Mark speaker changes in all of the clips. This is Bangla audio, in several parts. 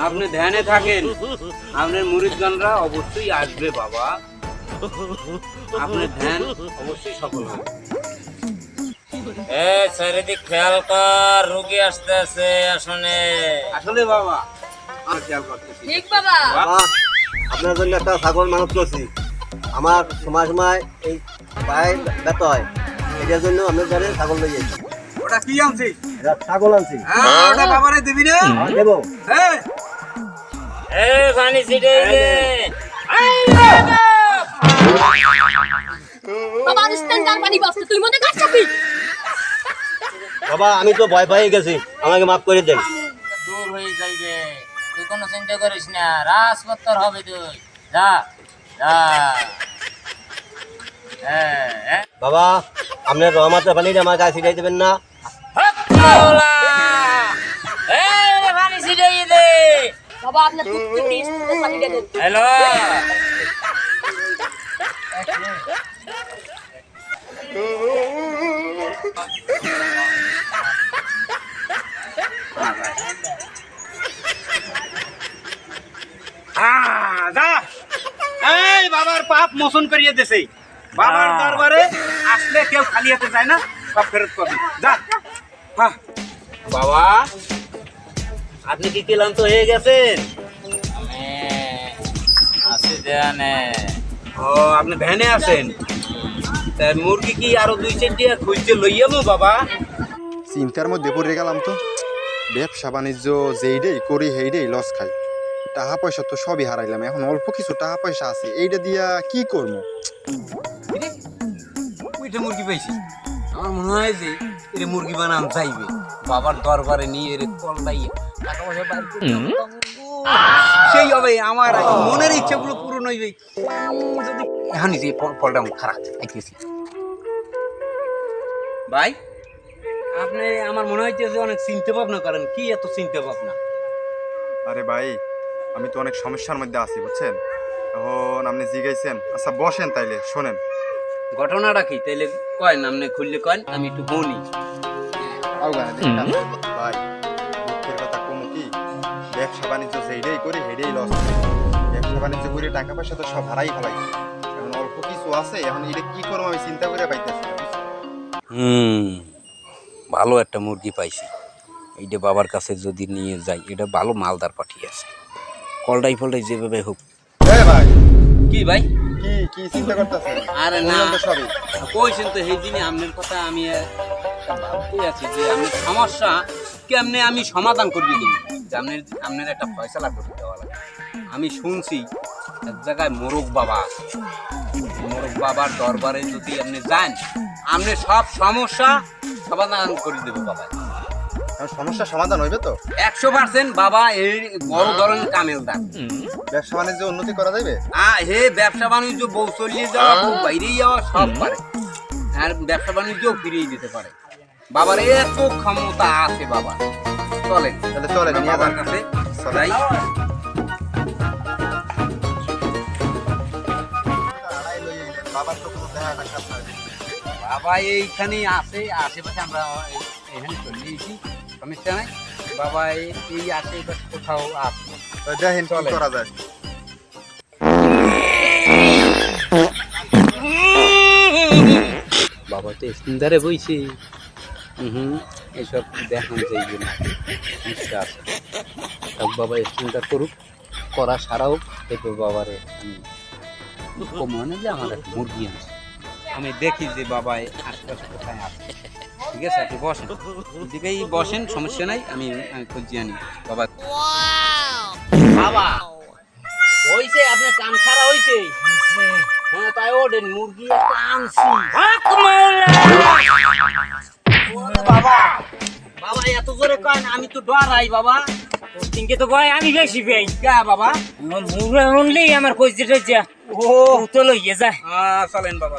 Speaker 1: আপনি ধ্যানে থাকেন, আপনার মুরিদগণরা অবশ্যই আসবে বাবা। আপনার ধ্যান অবশ্যই সফল হবে।
Speaker 2: চারিদিক খেয়াল কর, রোগী আসতে আছে আসনে।
Speaker 1: আসলে বাবা আর খেয়াল করতেছি।
Speaker 3: ঠিক বাবা।
Speaker 4: বাবা, আপনার জন্য একটা ছাগল মানত করছি। আমার সময় সময় এই পায়ে ব্যথা হয়, এটার জন্য আপনার জানে ছাগল লই যাই।
Speaker 1: ওটা কি আনছি?
Speaker 4: এটা ছাগল আনছি।
Speaker 1: হ্যাঁ, ওটা বাবারে দিবি না?
Speaker 4: দেবো।
Speaker 1: হ্যাঁ,
Speaker 2: পানি ছিটে
Speaker 3: বাবা আনস্ট্যান্ড আর পানি বাসতে তুই মনে কাজ চাপি।
Speaker 4: বাবা, আমি তো ভয় পেয়ে গেছি, আমাকে মাফ করে দেন।
Speaker 2: দূর হয়ে যাইবে, তুই কোনো চিন্তা করিস না, রাজপত্তর হবে তুই। যা যা।
Speaker 4: বাবা, আপনার রহমতের পানিটা আমার গায়ে ছিটাই দেবেন না?
Speaker 2: পানি ছিটাই দে।
Speaker 3: বাবা আপনার টুকটুকি স্কুলে পানি দিয়ে দেন।
Speaker 2: হ্যালো,
Speaker 1: যা। এই বাবার পাপ মোচন করিয়ে দেছে। বাবার দরবারে আসলে কেউ খালি হাতে যায় না, সব ফেরত করবি। যা। হ্যাঁ। বাবা, আপনি কি ক্লান্ত হয়ে গেছেন?
Speaker 2: আমি আছি ধ্যানে।
Speaker 1: ও, আপনি ধ্যানে আছেন? তা মুরগি কি আরো 2-4টা খুঁজতে লইয়ামো বাবা?
Speaker 5: চিন্তার মধ্যে পড়ে গেলাম তো। ব্যবসা বাণিজ্য যেইটাই করি সেইটাই লস খাই। টাকা পয়সা তো সবই হারাইলাম, এখন অল্প কিছু টাকা পয়সা আছে, এইটা দিয়া কি করবো?
Speaker 1: ওইটা মুরগি পাইছি। আমার মনে হয় যে এর মুরগি বানাম চাইবে বাবার দরবারে নিয়ে এর কল্লাইয়ে টাকা পয়সা বাইর করে সেই হবে আমার মনের ইচ্ছাগুলো পূরণ হইবে। যদি এখনই যে ফলটা খারাপ আইতেছি ভাই, আপনি আমার মনে হচ্ছে যে অনেক চিন্তা ভাবনা করেন। কি এত চিন্তা ভাবনা?
Speaker 5: আরে ভাই, আমি তো অনেক সমস্যার মধ্যে আছি বুঝছেন। এখন আপনি জিগাইছেন, আচ্ছা বসেন তাইলে শোনেন।
Speaker 1: ঘটনাটা কি তাইলে কয়েন, আপনি খুললে কয়েন, আমি একটু বনি।
Speaker 5: ভাই, দুঃখের কথা কমু কি, ব্যবসা বাণিজ্য যেইটাই করি সেইটাই লস। ব্যবসা বাণিজ্য করে টাকা পয়সা তো সব হারাই ফেলাই। এখন অল্প কিছু আছে, এখন এটা কি করবো আমি চিন্তা করে পাইতেছি না।
Speaker 1: ভালো একটা মুরগি পাইছি। এইটা বাবার কাছে যদি নিয়ে যাই, এটা ভালো মালদার পাঠিয়ে আছে। কলটাই ফলটাই যেভাবে হোক।
Speaker 5: ভাই,
Speaker 1: কি ভাই?
Speaker 5: কি কি চিন্তা করতেছেন?
Speaker 1: আরে না,
Speaker 5: তো সবই
Speaker 1: কইছেন তো সেই দিনে আপনার কথা আমি ভাবতে আছি যে আপনার সমস্যা কেমনে আমি সমাধান করে দিব। যে আপনার একটা ফয়সালা করে দেওয়া লাগে। আমি শুনছি এক জায়গায় মোরগ বাবা আছে। মোরগ বাবার দরবারে যদি আপনি যান, আপনি সব সমস্যা সমাধান করে দেবে বাবা।
Speaker 5: সমস্যার সমাধান হইবে তো?
Speaker 1: 100% বাবা এই বড় ধরনের কামেল দান।
Speaker 5: ব্যবসা বাণিজ্য উন্নতি করা যাবে?
Speaker 1: হে ব্যবসা বাণিজ্য বউ চলিয়ে যাওয়া, বউ বাইরে যাওয়া সব পারে। আর ব্যবসা বাণিজ্য ফিরিয়ে দিতে পারে। বাবার এত ক্ষমতা আছে বাবা। চলেন
Speaker 5: তাহলে চলেন
Speaker 1: বাবার কাছে যাই। বাবা এইখানেই আছে, আশেপাশে আমরা এখানে চলে এসেছি, সমস্যা নাই। বাবা এই আশেপাশে কোথাও আছে।
Speaker 5: দেখেন কি করা যায়।
Speaker 1: বাবা তো সুন্দরে বইছে। এইসব দেখান যাইবে না, ইচ্ছা আছে। সব বাবা সুন্দর করুক, করা সারাও দেখবো বাবারে। আমি মনে যে আমার একটা মুরগি আছে, আমি দেখি যে বাবা আশপাশে কোথায় আছে। ঠিক আছে, আপনি বসেন, দিকেই বসেন, সমস্যা নাই। আমি খুঁজি আনি বাবা। বাবা হইছে, আপনার কাম ছাড়া হইছে। হ্যাঁ, তাই ওঠেন, মুরগি একটা আনছি। বাবা বাবা এত জোরে কয় না, আমি তো ডরাই বাবা।
Speaker 2: তিনকে তো কয় আমি বেশি পেই।
Speaker 1: কা বাবা
Speaker 2: শুনলেই আমার কইছে টইছে
Speaker 1: ও
Speaker 2: তো লইয়ে যায়।
Speaker 1: চলেন বাবা।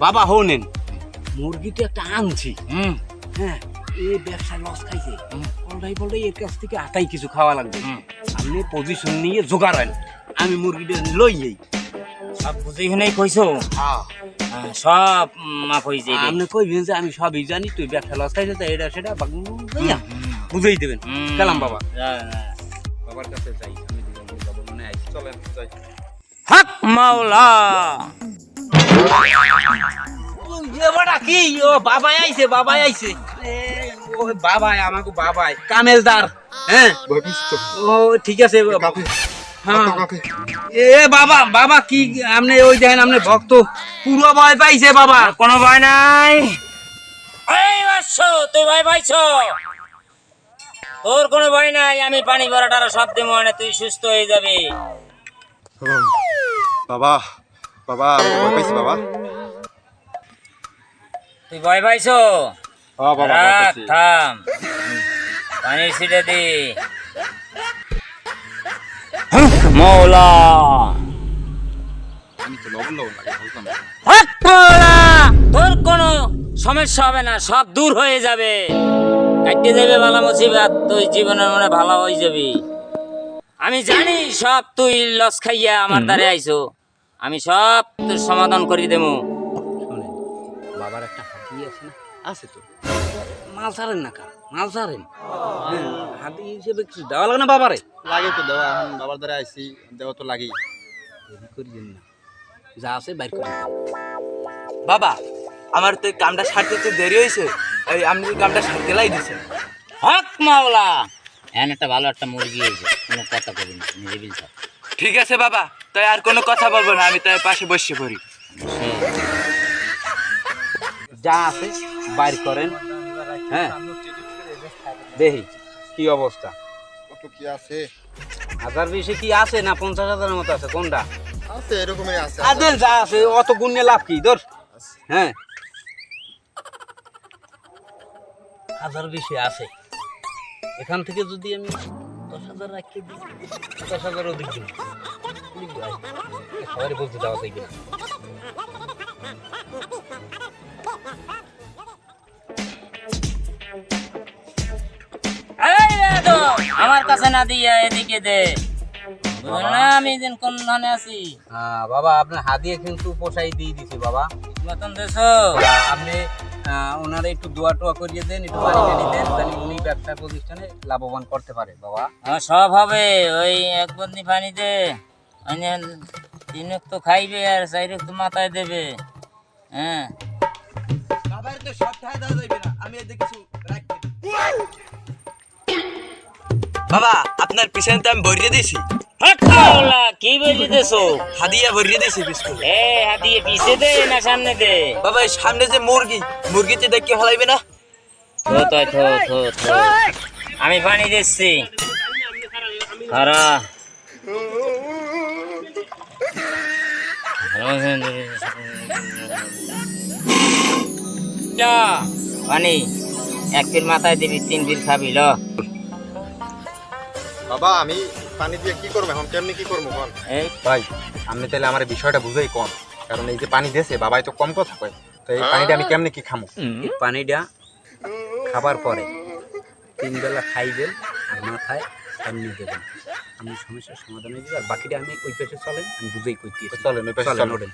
Speaker 1: বাবা হোনেন, মুরগিটা একটা আনছি। হ্যাঁ, এই ব্যবসা লস খাইছে। পল্টাই এর কাছ থেকে আটাই কিছু খাওয়া লাগবে। আপনি পজিশন নিয়ে জোগাড় হন, আমি মুরগিটা লই যাই।
Speaker 2: সব বুঝে শুনেই কইছো? সব মা কইছে।
Speaker 1: আপনি কইবেন যে আমি সবই জানি, তুই ব্যবসা লস খাইছে, এটা সেটা বুঝেই দেবেন। গেলাম বাবা। বাবার কাছে যাই, আমি দুজন যাবো মনে হয়।
Speaker 5: চলেন যাই।
Speaker 2: হক মাওলা।
Speaker 1: এবারটা কি ও বাবাই আইছে, বাবাই আইছে। ও বাবাই, আমাকে বাবাই কামেলদার। হ্যাঁ
Speaker 5: ভয় পাইছো?
Speaker 1: ও ঠিক আছে
Speaker 5: কাকে?
Speaker 1: হ্যাঁ
Speaker 5: কাকে?
Speaker 1: এ বাবা, বাবা কি আপনি ওই দেখেন আপনি ভক্ত পুরো ভয় পাইছে বাবা।
Speaker 2: কোনো ভয় নাই। এই বাচ্চ, তুই ভয় পাইছ? তোর কোনো ভয় নাই, আমি পানি ভরাটার সব দেবো, মানে তুই সুস্থ হয়ে যাবি।
Speaker 5: বাবা, বাবা আমি তো ভয় পাইছি বাবা।
Speaker 2: তুই ভয় পাইছ?
Speaker 5: হ্যাঁ বাবা ভয়
Speaker 2: রাখ,
Speaker 5: পাইছি।
Speaker 2: থাম, পানির ছিটে দি। মৌলা,
Speaker 5: আমি তো লবণ লবণ লাগে বুঝলাম না।
Speaker 2: হক মৌলা, তোর কোনো সমস্যা হবে না, সব দূর হয়ে যাবে, কাটিয়ে যাবে বালা মুসিবত, তুই জীবনের মনে ভালো হয়ে যাবি। আমি জানি সব তুই লস খাইয়া আমার দ্বারে আইছো, আমি সব তোর সমাধান করে দেবো।
Speaker 1: শোনেন, বাবার একটা হাতি আছে না? আছে তো, মাল ছাড়েন না কার, মাল ছাড়েন। হ্যাঁ, হাতি হিসেবে কিছু দেওয়া লাগে না বাবারে?
Speaker 5: লাগে তো দেওয়া, এখন বাবার দ্বারা আইছি, দেওয়া তো লাগেই।
Speaker 1: দেরি করি দিন না, যা আছে বাইর করে দিন।
Speaker 6: বাবা আমার তো এই কামটা সারতে তো দেরি হয়েছে, এই আপনি এই কামটা সারতে লাই দিছেন।
Speaker 2: হক মাওলা, এখন একটা ভালো একটা মুরগি হয়েছে, কোনো কথা কবি না, নিরিবিল থাক।
Speaker 6: ঠিক আছে বাবা, তাই আর কোনো কথা বলবো না, আমি তাই পাশে বসে পড়ি।
Speaker 1: যা আছে বাইর করেন। হ্যাঁ দেখি কি অবস্থা।
Speaker 5: কত কি আছে?
Speaker 1: 1020 কি আছে না 50,000-এর মতো আছে, কোনটা?
Speaker 5: আছে এরকমই আছে।
Speaker 1: আদেল যা আছে অত গুণে লাভ কি ধর। হ্যাঁ 1020 আছে, এখান থেকে যদি আমি 10,000 রাখি দিই, 10,000 অধিক দিন সবারই বলতে দেওয়া যায় কিনা।
Speaker 2: এই রে তো, আমার কাছে না দিয়া এদিকে দে, বুঝলি না আমি যেন কোন ধানে আছি।
Speaker 1: হ্যাঁ বাবা, আপনার হাদিয়ে কিন্তু পোষাই দিয়ে দিছি বাবা।
Speaker 2: মতন দেছো
Speaker 1: আপনি ওনারা একটু দোয়া টোয়া করিয়ে দেন, একটু পানি টানি দেন, তাহলে উনি ব্যবসা প্রতিষ্ঠানে লাভবান করতে পারে বাবা।
Speaker 2: হ্যাঁ, সব হবে, ওই এক বন্দি পানি দে, তিনক তো খাইবে আর চাইরক তো মাথায় দেবে। হ্যাঁ
Speaker 6: বাবার তো সব টাকা দেওয়া যাবে না, আমি এদিকে কিছু রাখতে। বাবা আপনার পিছনে তো আমি ভরিয়ে দিয়েছি,
Speaker 2: হক মাওলা, কি বলি দেছো?
Speaker 6: হাদিয়া ভরিয়ে দিয়েছি বিস্কুট।
Speaker 2: এ হাতিয়ে পিছে দে না সামনে দে?
Speaker 6: বাবা এই সামনে যে মুরগি, মুরগিতে দেখে হলাইবে না?
Speaker 2: থো থো থো থো থো, আমি পানি দিচ্ছি, খারা পানি 1 ফির মাথায় দিবি, 3 ফির খাবি ল।
Speaker 5: বাবা আমি পানি দিয়ে কি করবো এখন, কেমনি কি করবো বল?
Speaker 2: এই
Speaker 5: ভাই আপনি তাহলে আমার বিষয়টা বুঝাই কম, কারণ এই যে পানি দিয়েছে বাবাই তো কম কথা কয়, তো এই পানিটা আমি কেমনি কি খামো?
Speaker 1: এই পানিটা খাবার পরে 3 বেলা খাইবেন আর মাথায় এমনি দেবেন, আমি সমস্যার সমাধান হয়ে যাবে। আর বাকিটা আমি ওই পেশে চলেন, আমি বুঝেই করতে
Speaker 5: চলেন ওই পাশে চলেন।
Speaker 1: ওঠেন।